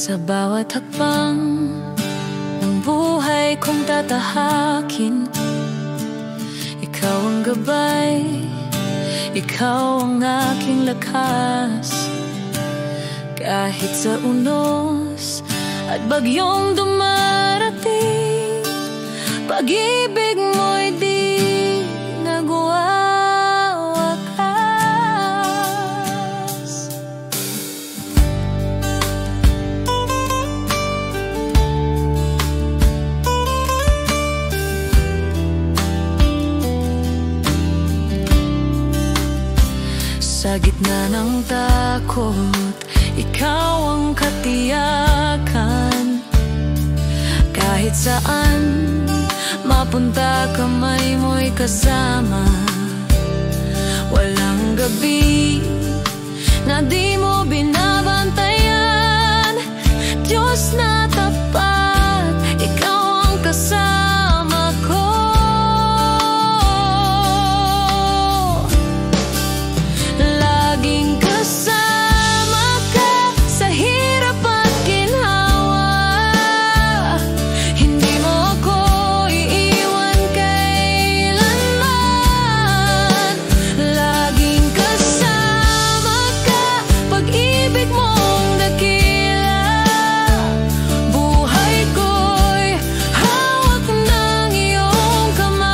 Sa bawat hakbang ng buhay kong tatahakin, ikaw ang gabay, ikaw ang aking lakas. Kahit sa unos at bagyong dumarating, pag-ibig mo'y di nagwawakas. Sa gitna ng takot, ikaw ang katiyakan. Kahit saan mapunta, kamay mo'y kasama. Walang gabi na di mo binabantayan. Diyos na tapat, ikaw ang kasama ko. Laging kasama ka sa hirap at ginhawa. Hindi mo ako iiwan kailanman. Laging kasama ka, pag-ibig mong dakila. Buhay ko'y hawak ng iyong kamay.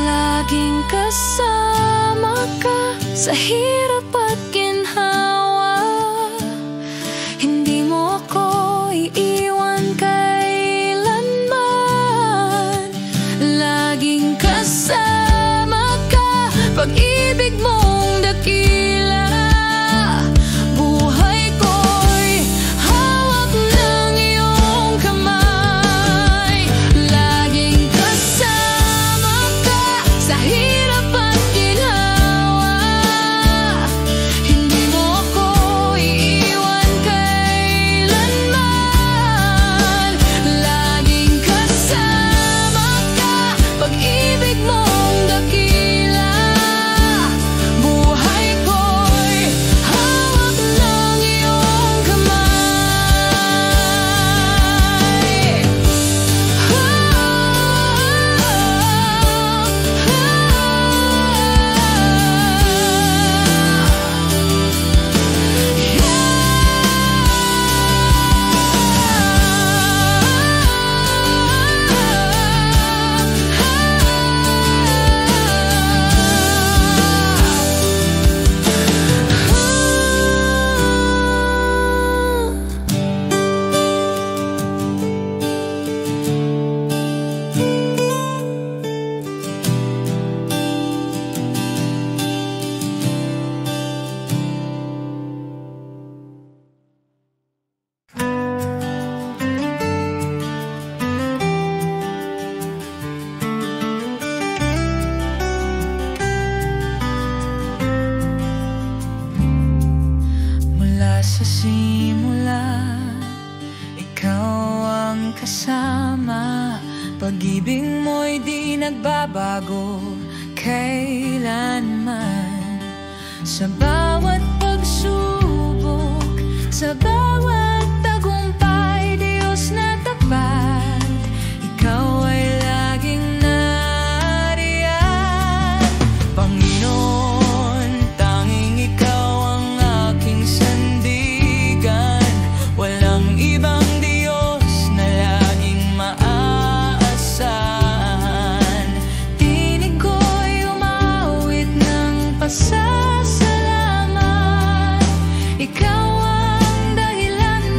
Laging kasama ka sa hirap at ginhawa. Hindi mo ako iiwan kailanman. Laging kasama ka, pag-ibig mong dakila. Buhay ko'y hawak ng iyong kamay. Laging kasama ka sa hirap at ginhawa. Hindi mo ako iiwan kailanman. Laging kasama ka, pag-ibig mong dakila. Buhay ko'y hawak ng iyong kamay. Mula sa simula, ikaw ang kasama. Pag-ibig mo'y di nagbabago kailanman. Sa bawat pagsubok, sa bawat tagumpay, Diyos na tapat, ikaw ay laging nariyan. Panginoon, tanging ikaw ang aking sandigan. Walang ibang Diyos na laging maaasahan. Tinig ko'y umawit ng pasasalamat. Ikaw ang dahilan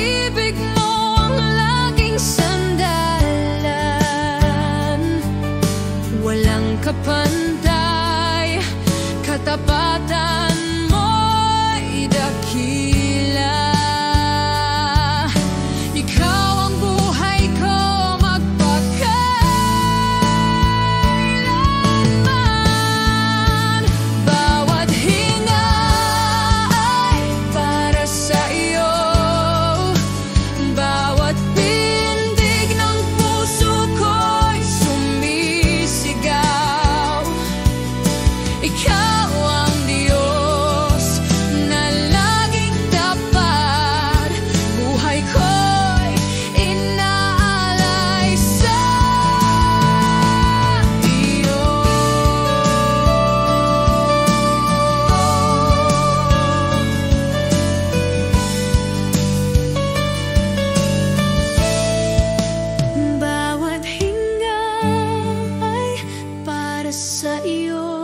pag-ibig mo ang laging sandalan. Walang kapantay, katapatan mo'y dakila. Ikaw ang buhay ko magpakailanman. Bawat hinga ay para sa iyo, bawat pintig ng puso ko'y sumisigaw. Ikaw ang Diyos na laging tapat, buhay ko'y inaalay sa iyo. Bawat hinga ay para sa iyo,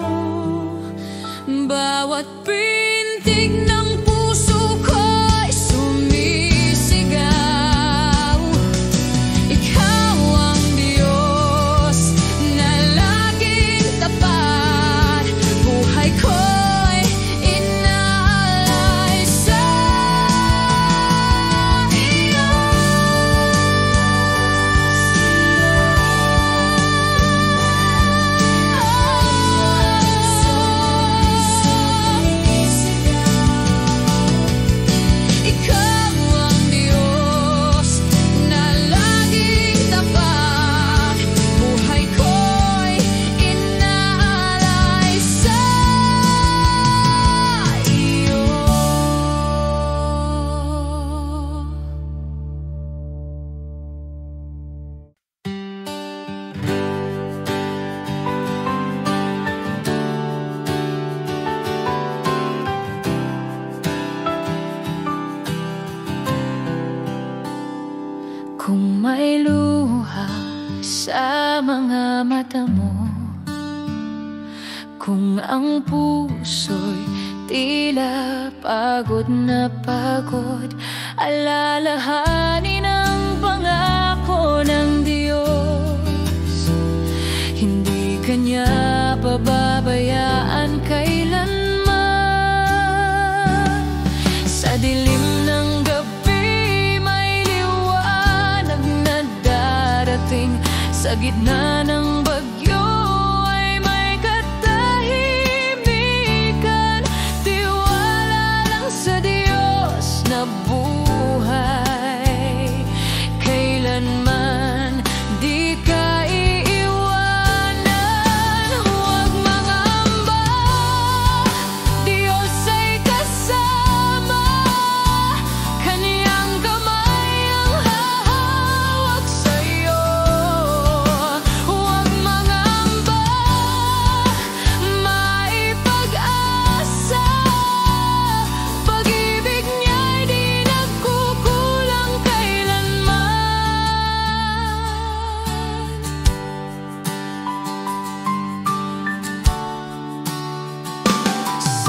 bawat pintig ng puso ko'y sumisigaw. Ikaw ang Diyos na laging tapat, buhay ko'y inaalay sa iyo. Ikaw ang Diyos na laging tapat, buhay ko'y inaalay sa iyo. Kung may luha sa mga mata mo, kung ang puso'y tila pagod na pagod, alalahanin ang pangako ng Diyos. Hindi kanya pababayaan kailanman. Sa dilim ng gabi may liwanag na darating, sa gitna ng bagyo ay may katahimikan. Tiwala lang sa Diyos na buhay kailanman di ka iiwanan. Huwag mangamba, Diyos ay kasama, Kaniyang kamay ang hahawak sa'yo. Huwag mangamba, may pag-asa, pag-ibig niya'y di nagkukulang kailanman.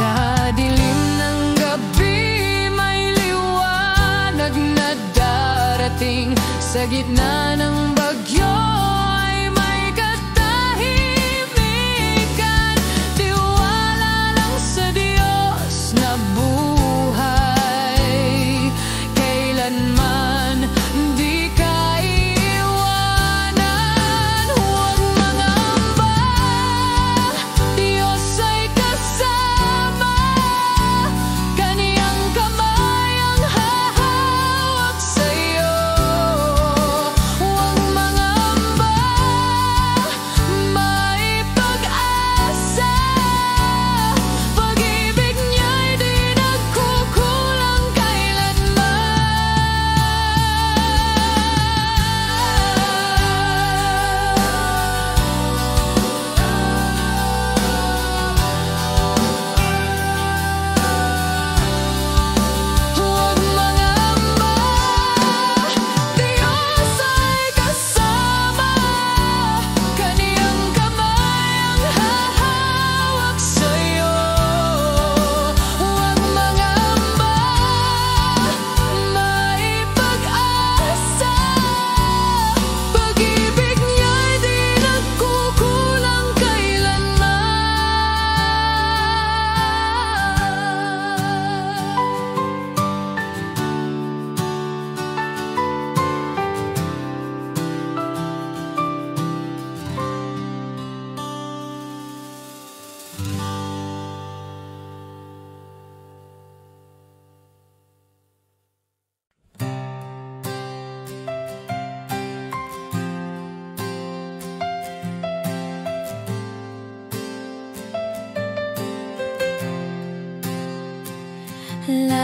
Sa dilim ng gabi may liwanag na darating, sa gitna ng bagyo ay may katahimikan. Tiwala lang sa Diyos na buhay kailanman di ka iiwanan. Huwag mangamba, Diyos ay kasama, Kaniyang kamay ang hahawak sa'yo. Huwag mangamba,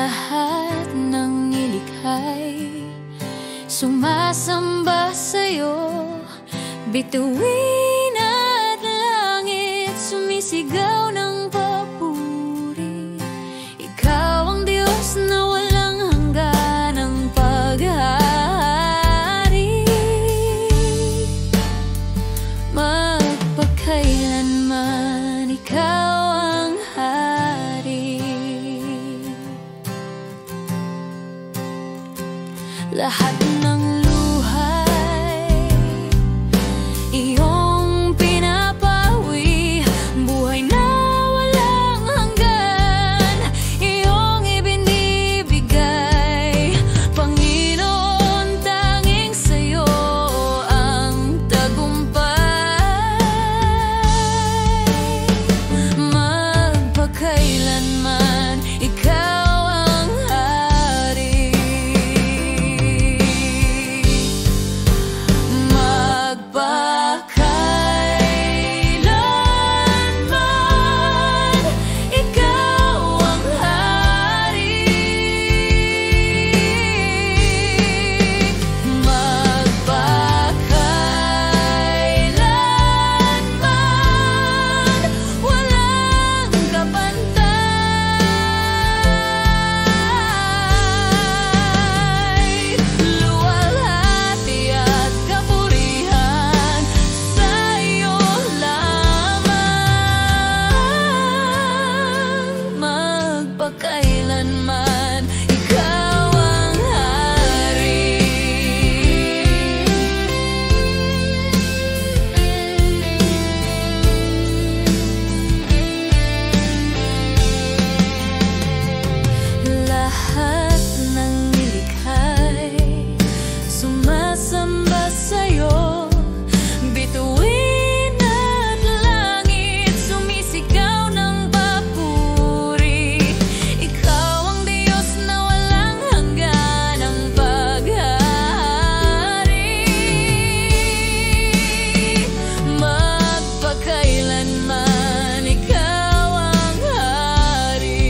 Lahat ng nilikhay sumasamba sa'yo. Bituin at langit sumisigaw ng papuri. Ikaw ang Diyos na walang hangganang paghahari. Magpakailanman ikaw ang hari. Lahat ng luhay iyong pinapawi. Buhay na walang hanggan iyong ibinibigay. Panginoon, tanging sa'yo ang tagumpay. Magpakailanman ikaw ang hari. Magpakailanman ikaw ang hari. Magpakailanman walang kapantay. Luwalhati at kapurihan sa'yo lamang. Magpakailanman ikaw ang hari. Lahat ng nilikhay sumasamba sa'yo. Bituin at langit sumisigaw ng papuri. Ikaw ang Diyos na walang hangganang paghahari. Magpakailanman ikaw ang hari.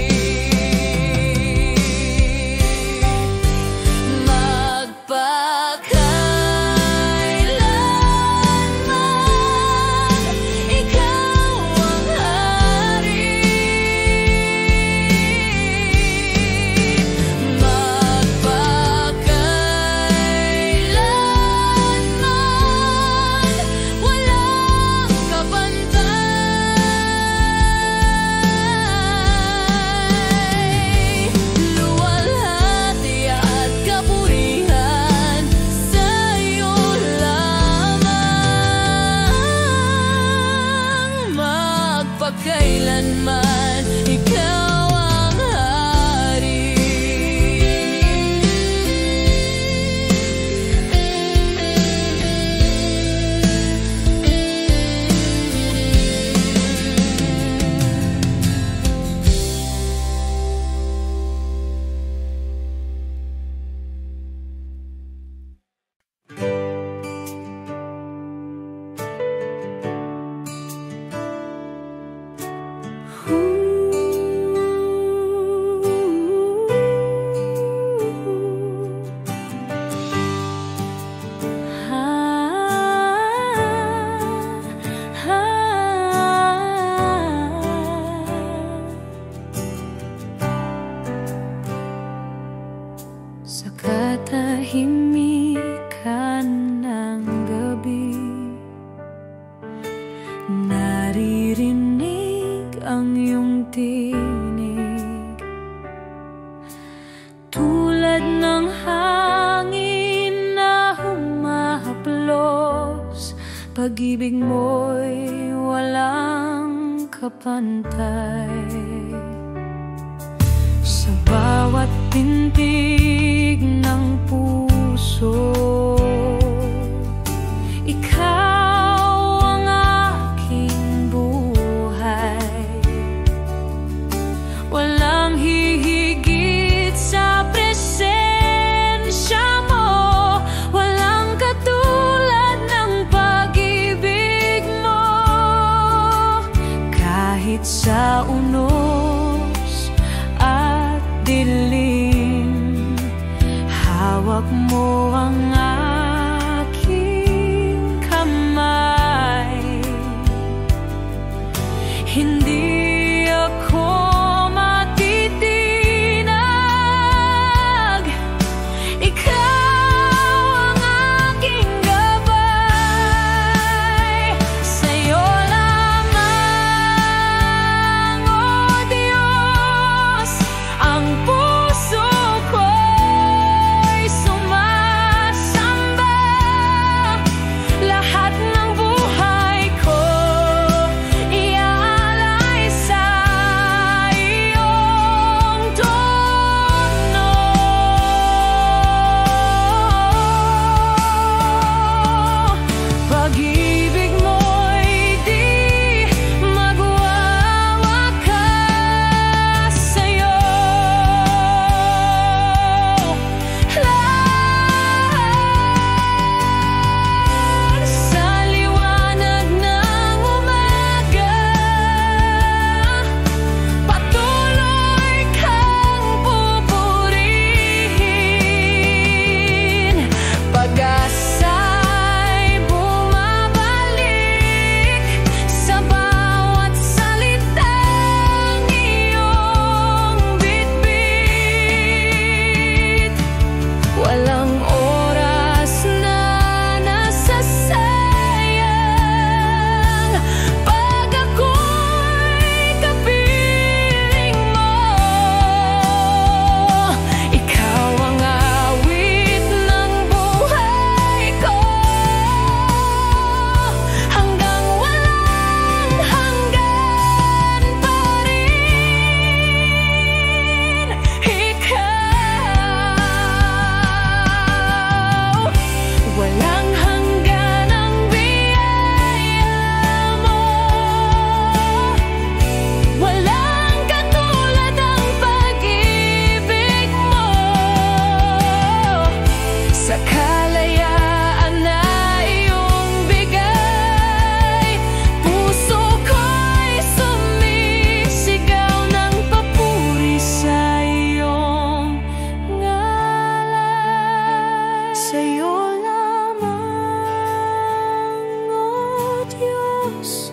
Magpakailanman ikaw ang hari. Magpakailanman walang kapantay. Luwalhati at kapurihan sa'yo lamang. Magpakailanman ikaw ang hari. Sa katahimikan ng gabi, naririnig ang iyong tinig. Tulad ng hangin na humahaplos, pag-ibig mo'y walang kapantay. Sa bawat tintig ng puso, ikaw ang aking buhay. Walang hihigit sa presensya mo, walang katulad ng pag-ibig mo. Kahit sa unos at dilim, hawak mo ang aking kamay. Hindi ako matitinag, ikaw ang aking gabay. Sa'yo lamang, O Diyos, ang puso ko'y sumasamba. Lahat ng buhay ko iaalay sa iyong trono. Pag-ibig mo'y di magwawakas sa'yo. Lahat sa liwanag ng umaga, patuloy kang pupurihin. Pag-asa'y bumabalik sa bawat salitang iyong bitbit. Walang oras na nasasayang pag ako'y kapiling mo. Ikaw ang awit ng buhay ko, hanggang walang hanggan pa rin. Ikaw, walang hanggan ang biyaya mo. Walang katulad ang pag-ibig mo. Sa kalayaan na iyong bigay, puso ko'y sumisigaw ng papuri sa iyong ngalan. Sa'yo lamang, O Diyos,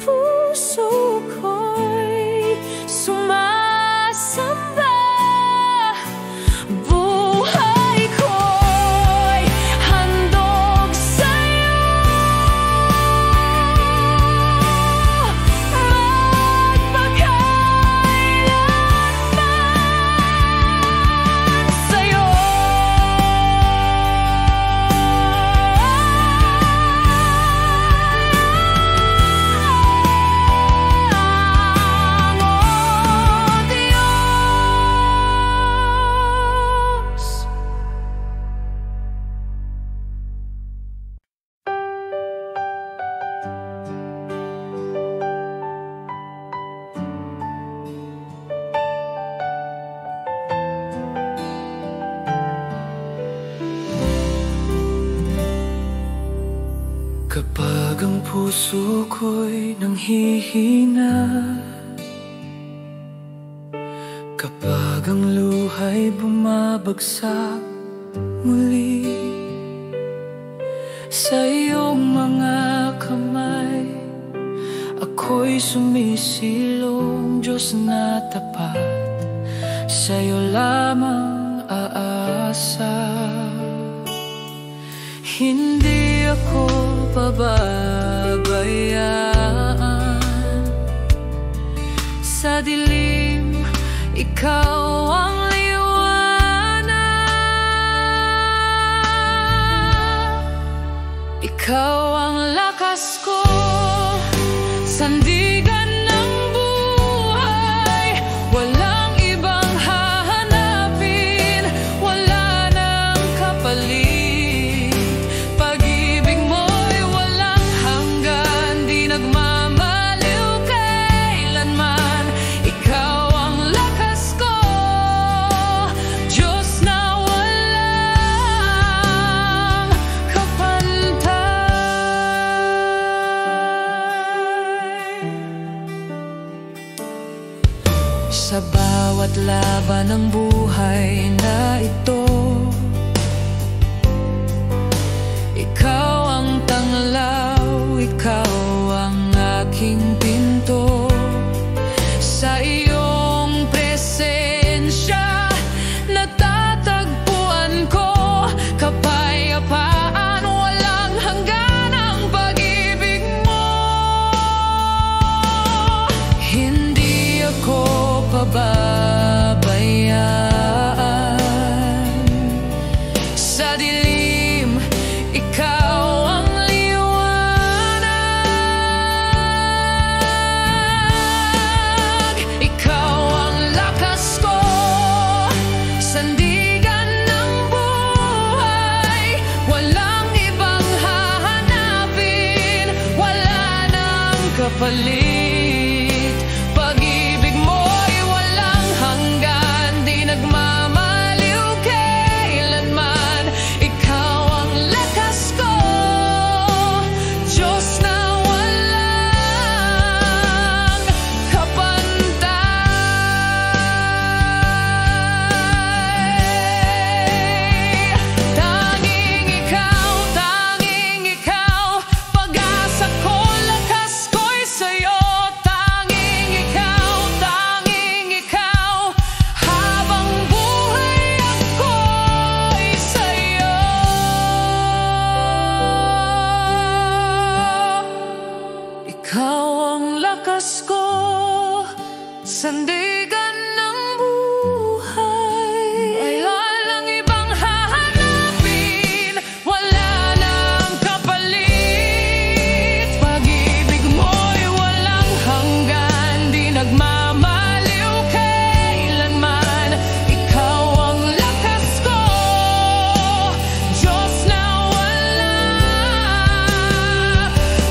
puso ko'y sumasamba. Buhay ko'y handog sa'yo. Magpakailanman sa'yo. O Diyos. Kapag ang puso ko'y nanghihina, kapag ang luha'y bumabagsak muli, sa iyong mga kamay ako'y sumisilong, Diyos na tapat, sa'yo lamang aasa. Hindi ako pababayaan. Sa dilim, ikaw ang liwanag. Ikaw ang lakas ko, sandigan ng buhay. Walang ibang hahanapin, wala nang kapalit. Pag-ibig mo'y walang hanggan, di nagmamaliw kailanman. Ikaw ang lakas ko, Diyos na walang kapantay. Sa bawat laban ng buhay na ito, sa dilim, ikaw ang liwanag. Ikaw ang lakas ko, sandigan ng buhay. Walang ibang hahanapin, wala nang kapalit. Pag-ibig mo'y walang hanggan, di nagmamaliw kailanman. Ikaw ang lakas ko, Diyos na walang kapantay. Tanging ikaw, pag-asa ko, lakas ko'y sa'yo. Tanging ikaw, habang buhay ako'y sa'yo. Ikaw ang lakas ko, sandigan ng buhay. Ay walang ibang hahanapin, wala nang kapalit. Pag-ibig mo'y walang hanggan, di nagmamaliw kailanman. Ikaw ang lakas ko, Diyos na walang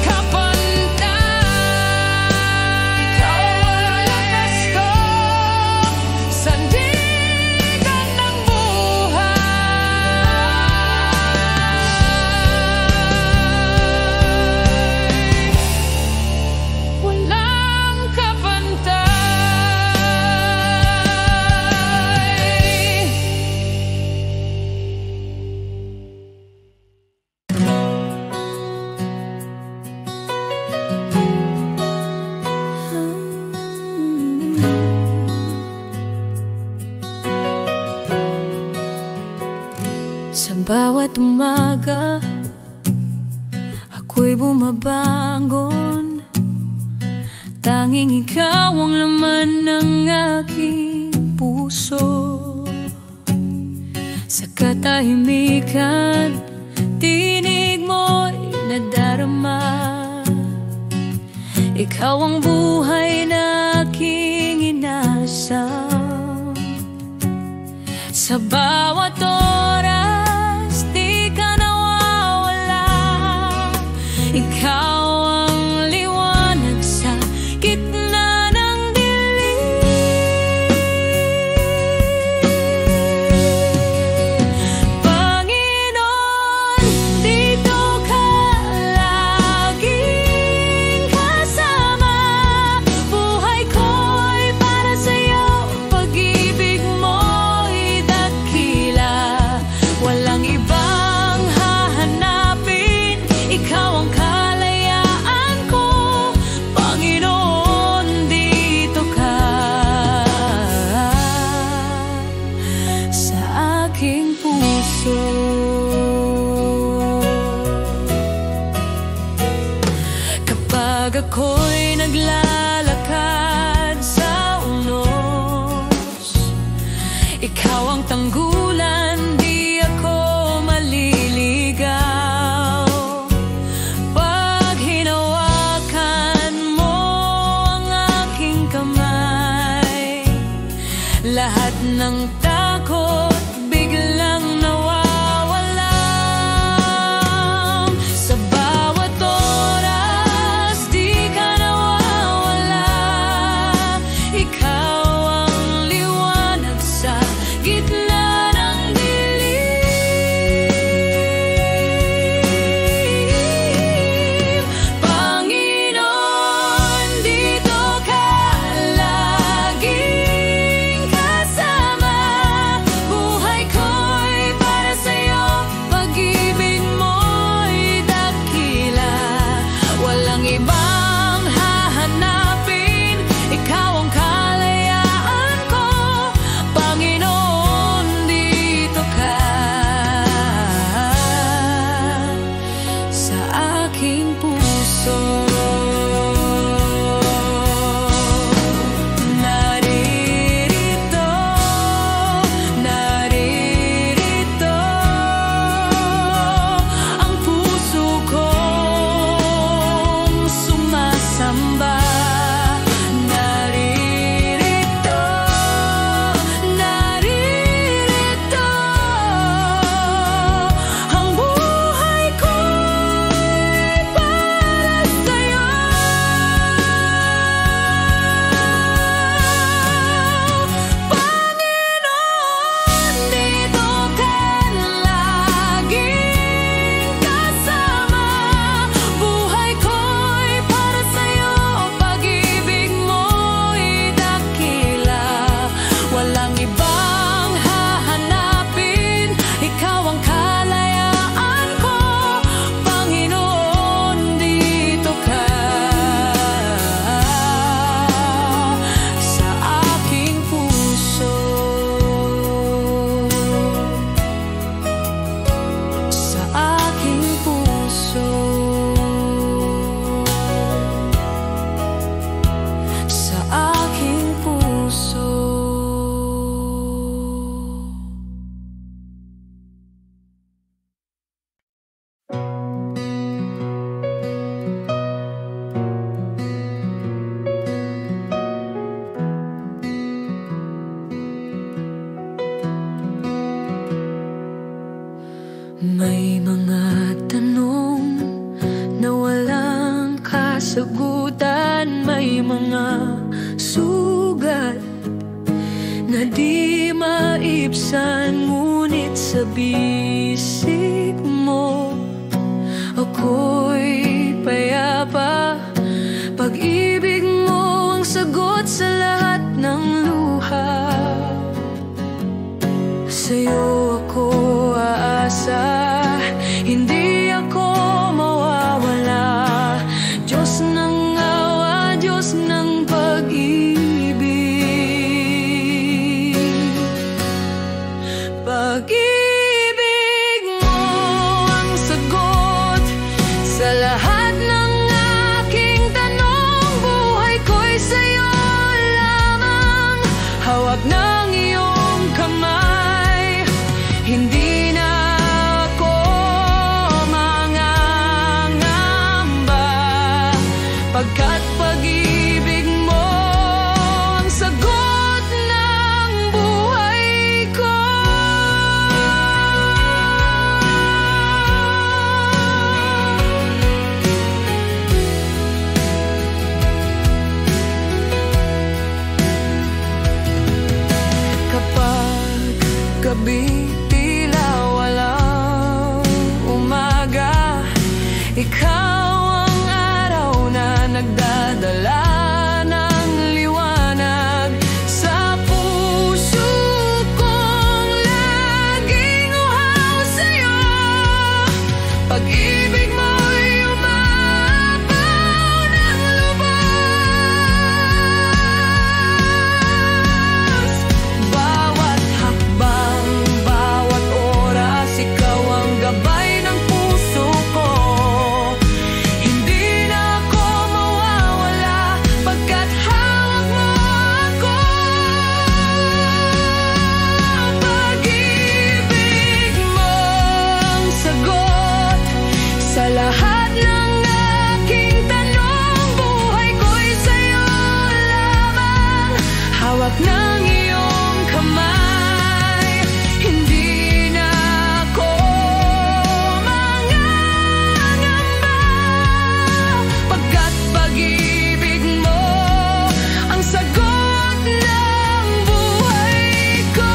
kapantay. Ikaw ang lakas ko, sandigan ng buhay. Walang kapantay. Sa bawat umaga, ako'y bumabangon. Tanging ikaw ang laman ng aking puso. Sa katahimikan, tinig mo'y nadarama. Ikaw ang buhay na aking inasam. Sa bawat oras, di ka nawawala. Ikaw ang liwanag sa gitna ng dilim. Panginoon, dito ka laging kasama. Buhay ko'y para sa'yo, pag-ibig mo'y dakila. May mga tanong na walang kasagutan, may mga sugat na di maibsan, ngunit sa bisig mo ako'y payapa. Pag-ibig mo ang sagot sa lahat ng luha. Sa'yo ako aasa, hindi ako mawawala. Diyos ng awa, Diyos ng pag-ibig. Pag-ibig mo ang sagot sa lahat ng aking tanong. Buhay ko'y sa'yo lamang, hawak ng iyong kamay. Hindi na ako mangangamba, pagkat pag-ibig mo ang sagot ng buhay ko. Kapag gabi ikaw ang araw na nagdadala ng liwanag sa puso kong laging uhaw sa'yo. Pag-ibig mo'y umapaw ng lubos. Bawat hakbang, bawat oras, ikaw ang gabay ng puso ko. Hawak ng iyong kamay, hindi na ako mangangamba, pagkat pag-ibig mo ang sagot ng buhay ko.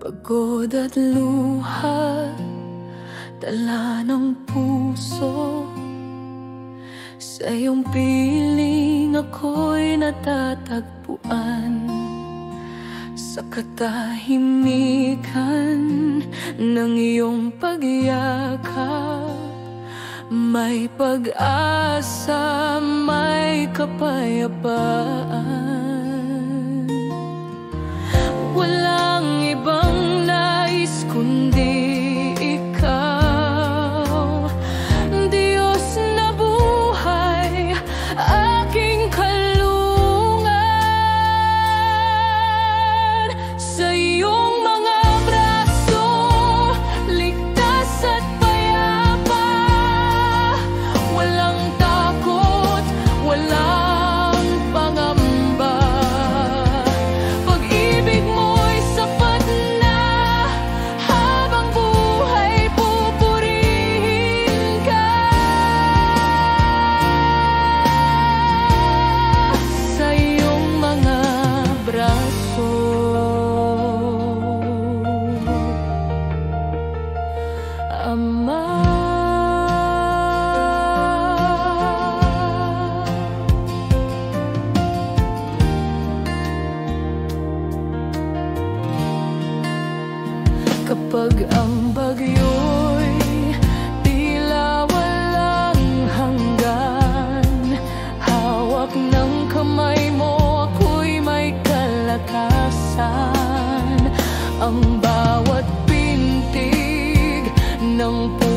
Pagod at luha, dala ng puso, sa iyong piling ako'y natatagpuan. Sa katahimikan ng iyong pagyakap, may pag-asa, may kapayapaan. Walang ibang nais kundi ikaw, Diyos na buhay, aking kalungan. Sa iyong mga braso, ligtas at payapa, walang takot, walang pangamba. Pag-ibig mo'y sapat na, habang buhay pupurihin ka. Sa iyong mga braso, Ama. Kapag ang bagyo'y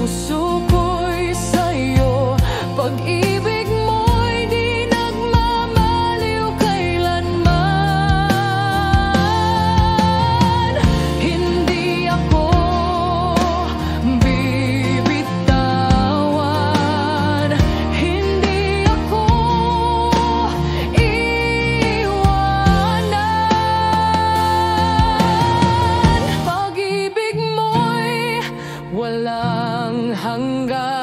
puso ko'y sa'yo. Pag-ibig mo'y di nagmamaliw kailanman. Hindi ako bibitawan, hindi ako iwanan. Pag-ibig mo'y walang hanggan.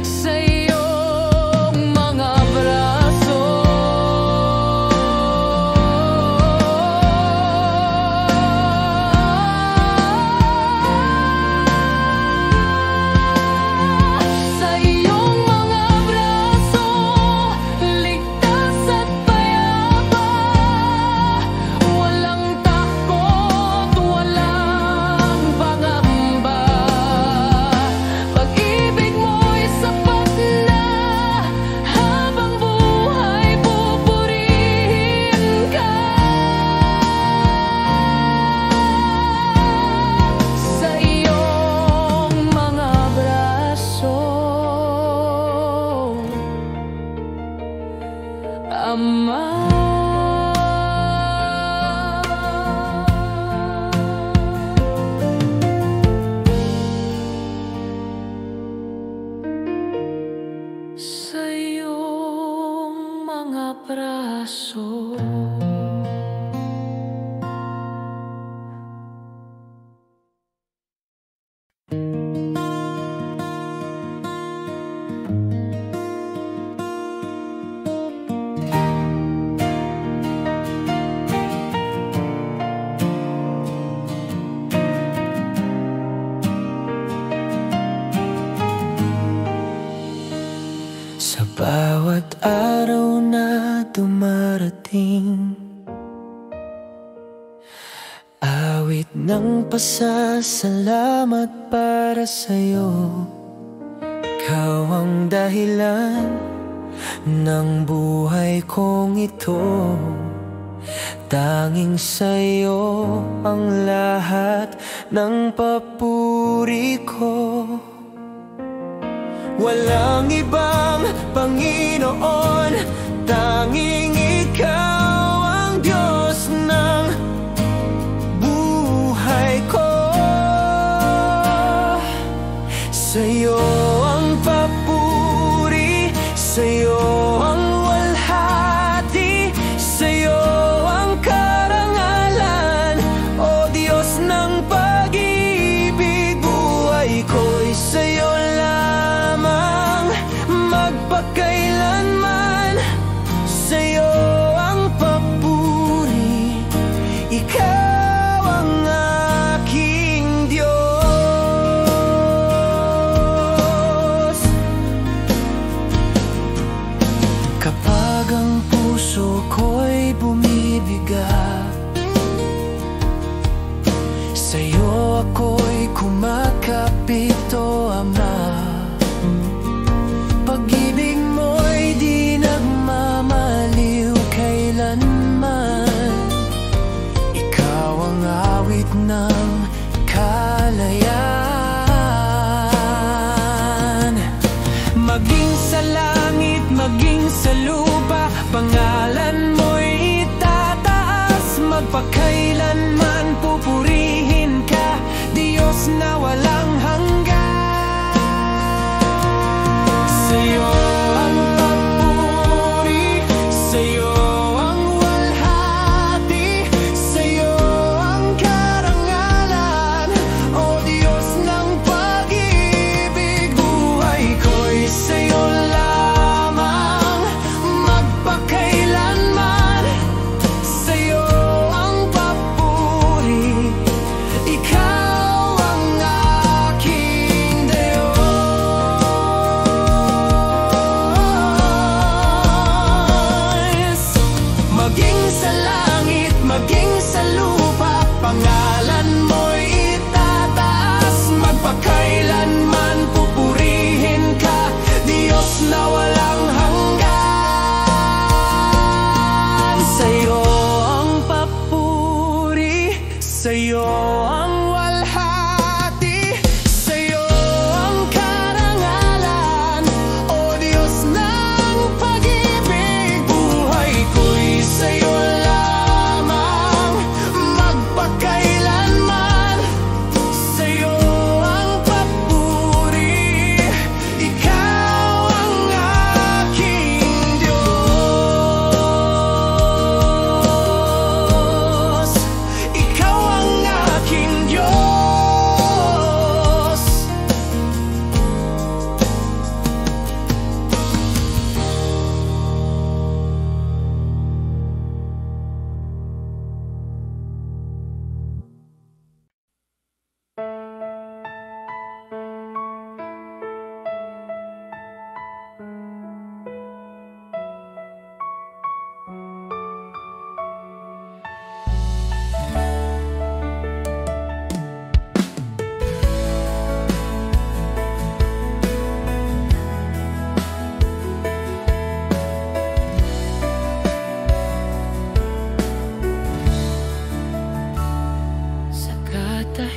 Sa iyong mga braso, sa iyong mga braso, ligtas at payapa. Walang takot, walang pangamba. Pag-ibig mo'y sapat na habang buhay pupurihin ka. Sa iyong mga braso, Ama. Sa iyong mga braso. Sa bawat araw na dumarating, awit ng pasasalamat para sa'yo. Ikaw ang dahilan ng buhay kong ito. Tanging sa'yo ang lahat ng papuri ko. Walang ibang Panginoon, tanging ikaw ang Diyos ng buhay ko. Sa'yo ang papuri, sa'yo ang walhati, sa'yo ang karangalan, O Diyos ng pag-ibig. Buhay ko'y sa'yo lamang magpakailanman. Sa'yo ang papuri, ikaw ang aking Diyos. Kapag ang puso ko'y bumibigat, sa'yo ako'y kumakapit, O Ama. Pag-ibig mo'y di nagmamaliw kailanman. Ikaw ang awit ng kalayaan. Maging sa langit, maging sa lupa, pangalan mo'y itataas. Magpakailanman pupurihin ka, Diyos na walang hanggan. Sa'yo ang papuri, sa'yo ang walhati, sa'yo ang karangalan, O Diyos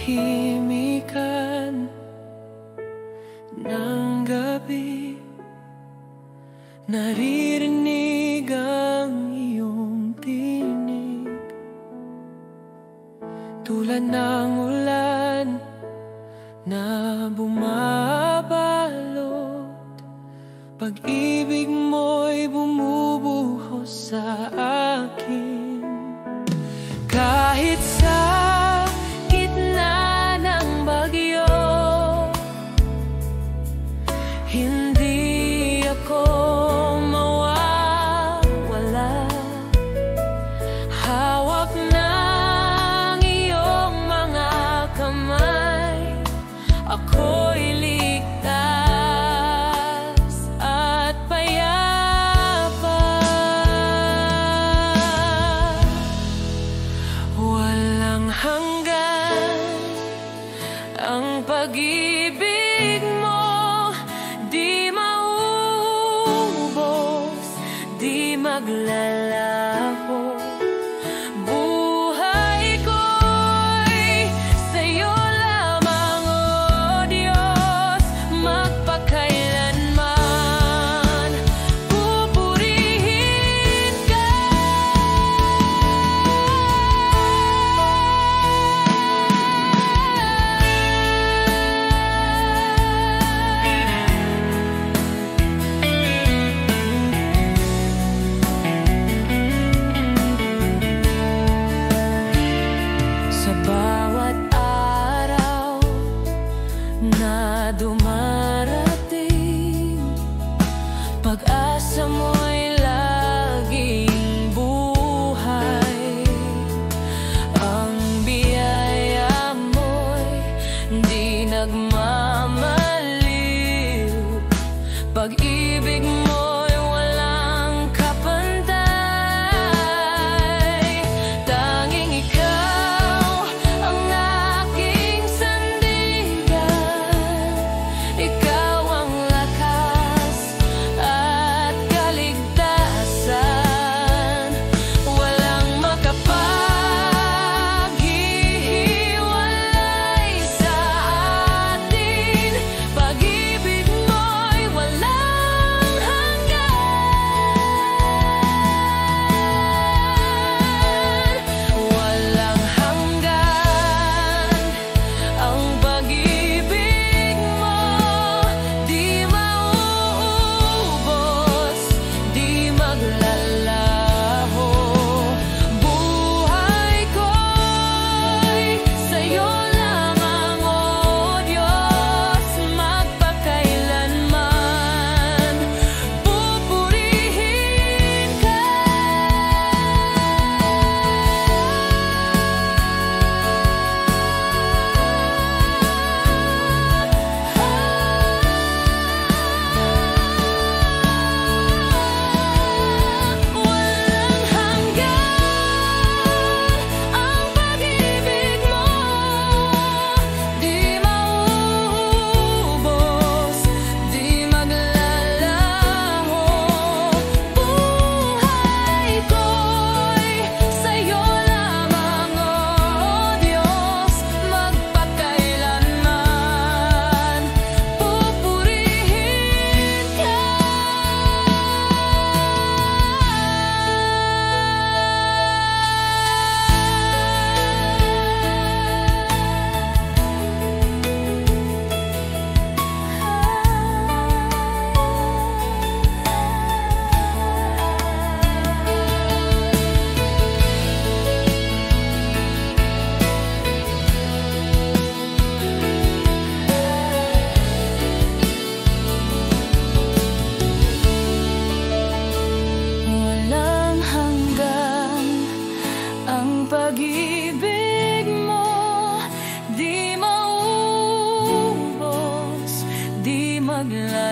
katahimikan ng gabi, naririnig ang iyong tinig, tulad ng ulan na bumabalot. Pag-ibig mo'y bumubuhos sa akin. Kahit sa gitna ng bagyo, hindi ako mawawala. Hawak ng iyong mga kamay, ako'y ligtas at payapa. Walang hanggan ang pag-ibig mo, di maubos, di maglalaho. Buhay ko'y sa'yo lamang, O Diyos, magpakailanman pupurihin ka. Sa bawat araw na dumarating, pag-asa mo'y laging buhay. Ang biyaya mo'y di nagmamaliw. Pag-ibig mo'y walang kapantay. Tanging ikaw ang aking sandigan. Ikaw ang lakas at kaligtasan. Walang makapaghihiwalay sa atin. Pag-ibig mo'y walang hanggan. Walang hanggan ang pag-ibig mo, di mauubos, di maglalaho. Buhay ko'y sa'yo lamang, O Diyos, magpakailanman pupurihin ka. Walang hanggan ang pag-ibig mo, di mauubos, di maglalaho. Buhay ko'y sa'yo lamang, O Diyos, magpakailanman pupurihin ka. Walang hanggan ang pag-ibig mo, di maubos, di maglalaho.